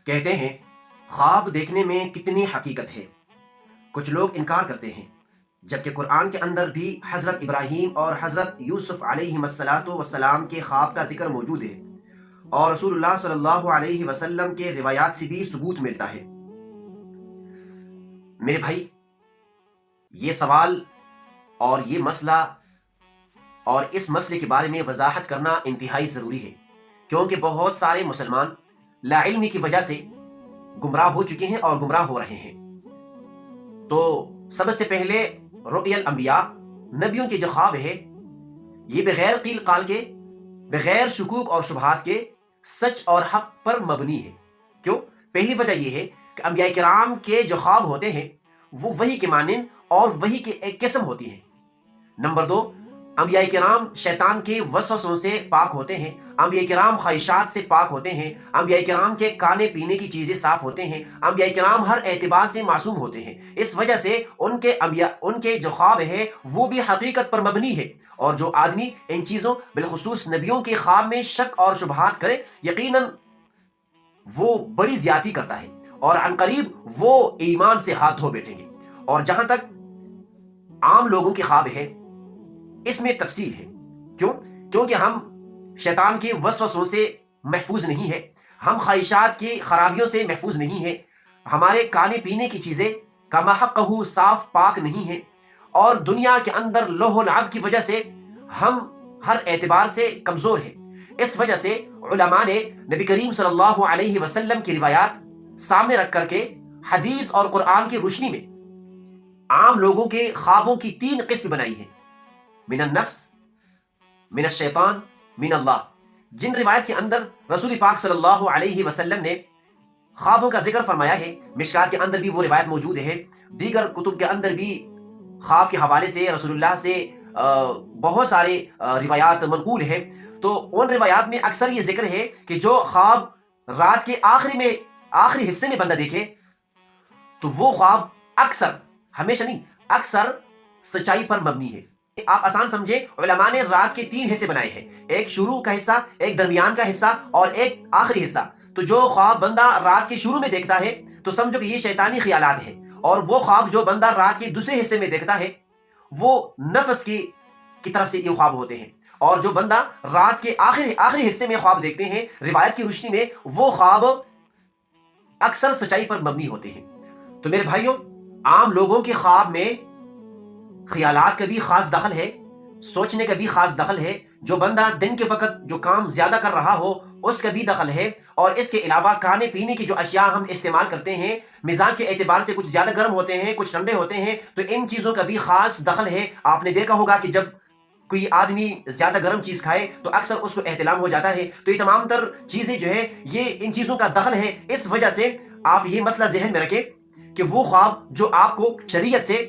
کہتے ہیں خواب دیکھنے میں کتنی حقیقت ہے۔ کچھ لوگ انکار کرتے ہیں، جبکہ قرآن کے اندر بھی حضرت ابراہیم اور حضرت یوسف علیہ السلام کے خواب کا ذکر موجود ہے، اور رسول اللہ صلی اللہ علیہ وسلم کے روایات سے بھی ثبوت ملتا ہے۔ میرے بھائی، یہ سوال اور یہ مسئلہ اور اس مسئلے کے بارے میں وضاحت کرنا انتہائی ضروری ہے، کیونکہ بہت سارے مسلمان لا علمی کی وجہ سے گمراہ ہو چکے ہیں اور گمراہ ہو رہے ہیں۔ تو سب سے پہلے رؤیا الانبیاء، نبیوں کے جو خواب ہے، یہ بغیر قیل قال کے، بغیر شکوک اور شبہات کے سچ اور حق پر مبنی ہے۔ کیوں؟ پہلی وجہ یہ ہے کہ انبیاء کرام کے جو خواب ہوتے ہیں وہ وحی کے مانند اور وحی کے ایک قسم ہوتی ہے۔ نمبر دو، انبیاء کرام شیطان کے وسوسوں سے پاک ہوتے ہیں، انبیاء کرام خواہشات سے پاک ہوتے ہیں، انبیاء کرام کے کھانے پینے کی چیزیں صاف ہوتے ہیں، انبیاء کرام ہر اعتبار سے معصوم ہوتے ہیں۔ اس وجہ سے ان کے جو خواب ہے وہ بھی حقیقت پر مبنی ہے، اور جو آدمی ان چیزوں بالخصوص نبیوں کے خواب میں شک اور شبہات کرے، یقیناً وہ بڑی زیادتی کرتا ہے، اور عن قریب وہ ایمان سے ہاتھ دھو بیٹھیں گے۔ اور جہاں تک عام لوگوں کے خواب ہے، اس میں تفصیل ہے۔ کیوں؟ کیونکہ ہم شیطان کے وسوسوں سے محفوظ نہیں ہے، ہم خواہشات کی خرابیوں سے محفوظ نہیں ہے، ہمارے کھانے پینے کی چیزیں کما حقہ صاف پاک نہیں ہیں، اور دنیا کے اندر لوہ و لعب کی وجہ سے ہم ہر اعتبار سے کمزور ہیں۔ اس وجہ سے علماء نے نبی کریم صلی اللہ علیہ وسلم کی روایات سامنے رکھ کر کے حدیث اور قرآن کی روشنی میں عام لوگوں کے خوابوں کی 3 قسم بنائی ہیں: من النفس، من الشیطان، من اللہ۔ جن روایت کے اندر رسول پاک صلی اللہ علیہ وسلم نے خوابوں کا ذکر فرمایا ہے، مشکات کے اندر بھی وہ روایت موجود ہے، دیگر کتب کے اندر بھی خواب کے حوالے سے رسول اللہ سے بہت سارے روایات منقول ہیں۔ تو ان روایات میں اکثر یہ ذکر ہے کہ جو خواب رات کے آخری حصے میں بندہ دیکھے تو وہ خواب اکثر، ہمیشہ نہیں، اکثر سچائی پر مبنی ہے۔ آپ آسان سمجھے، علماء نے رات کے 3 حصے بنائے ہیں، ایک شروع کا حصہ، ایک درمیان کا حصہ اور ایک آخری حصہ۔ تو جو خواب بندہ رات کے شروع میں دیکھتا ہے تو سمجھو کہ یہ شیطانی خیالات ہیں، اور وہ خواب جو بندہ رات کے دوسرے حصے میں دیکھتا ہے وہ نفس کی طرف سے یہ خواب ہوتے ہیں، اور جو بندہ رات کے آخری حصے میں خواب دیکھتے ہیں روایت کی روشنی میں، وہ خواب اکثر سچائی پر مبنی ہوتے ہیں۔ تو میرے بھائیوں، عام لوگوں کے خواب میں خیالات کا بھی خاص دخل ہے، سوچنے کا بھی خاص دخل ہے، جو بندہ دن کے وقت جو کام زیادہ کر رہا ہو اس کا بھی دخل ہے، اور اس کے علاوہ کھانے پینے کی جو اشیاء ہم استعمال کرتے ہیں مزاج کے اعتبار سے کچھ زیادہ گرم ہوتے ہیں، کچھ ٹھنڈے ہوتے ہیں، تو ان چیزوں کا بھی خاص دخل ہے۔ آپ نے دیکھا ہوگا کہ جب کوئی آدمی زیادہ گرم چیز کھائے تو اکثر اس کو احتلام ہو جاتا ہے۔ تو یہ تمام تر چیزیں جو ہے یہ ان چیزوں کا دخل ہے۔ اس وجہ سے آپ یہ مسئلہ ذہن میں رکھیں کہ وہ خواب جو آپ کو شریعت سے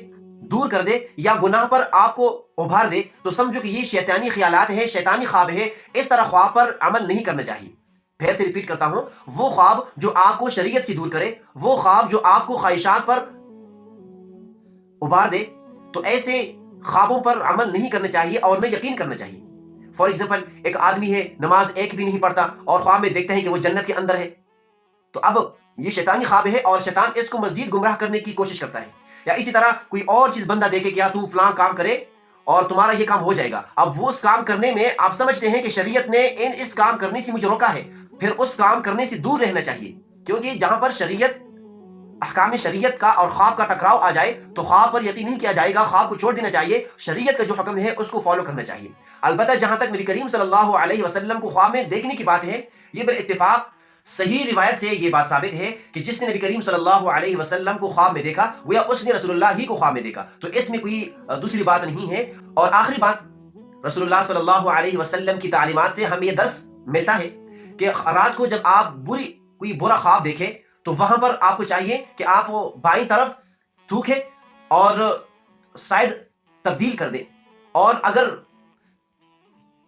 دور کر دے یا گناہ پر آپ کو ابھار دے تو سمجھو کہ یہ شیطانی خیالات ہیں، شیطانی خواب ہے۔ اس طرح خواب پر عمل نہیں کرنا چاہیے۔ پھر سے ریپیٹ کرتا ہوں، وہ خواب جو آپ کو شریعت سے دور کرے، وہ خواب جو آپ کو خواہشات پر ابھار دے، تو ایسے خوابوں پر عمل نہیں کرنا چاہیے اور نہ یقین کرنا چاہیے۔ فار ایگزامپل، ایک آدمی ہے، نماز ایک بھی نہیں پڑھتا اور خواب میں دیکھتا ہے کہ وہ جنت کے اندر ہے، تو اب یہ شیطانی خواب ہے اور شیطان اس کو مزید گمراہ کرنے کی کوشش کرتا ہے۔ یا اسی طرح کوئی اور چیز بندہ دیکھے کہ تو فلاں کام کرے اور تمہارا یہ کام ہو جائے گا، اب وہ اس کام کرنے میں آپ سمجھتے ہیں کہ شریعت نے اس کام کرنے سے مجھے روکا ہے، پھر اس کام کرنے سے دور رہنا چاہیے، کیونکہ جہاں پر شریعت، احکام شریعت کا اور خواب کا ٹکراؤ آ جائے تو خواب پر یقین نہیں کیا جائے گا، خواب کو چھوڑ دینا چاہیے، شریعت کا جو حکم ہے اس کو فالو کرنا چاہیے۔ البتہ جہاں تک نبی کریم صلی اللہ علیہ وسلم کو خواب میں دیکھنے کی بات ہے، یہ بالاتفاق صحیح روایت سے یہ بات ثابت ہے کہ جس نے نبی کریم صلی اللہ علیہ وسلم کو خواب میں دیکھا وہ اس نے رسول اللہ ہی کو خواب میں دیکھا، تو اس میں کوئی دوسری بات نہیں ہے۔ اور آخری بات، رسول اللہ صلی اللہ علیہ وسلم کی تعلیمات سے ہمیں یہ درس ملتا ہے کہ رات کو جب آپ کوئی برا خواب دیکھیں تو وہاں پر آپ کو چاہیے کہ آپ بائیں طرف تھوکیں اور سائڈ تبدیل کر دیں، اور اگر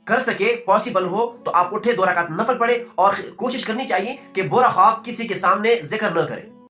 کر سکے پاسبل ہو تو آپ اٹھے 2 رکعت نفل پڑھے، اور کوشش کرنی چاہیے کہ برا خواب کسی کے سامنے ذکر نہ کرے۔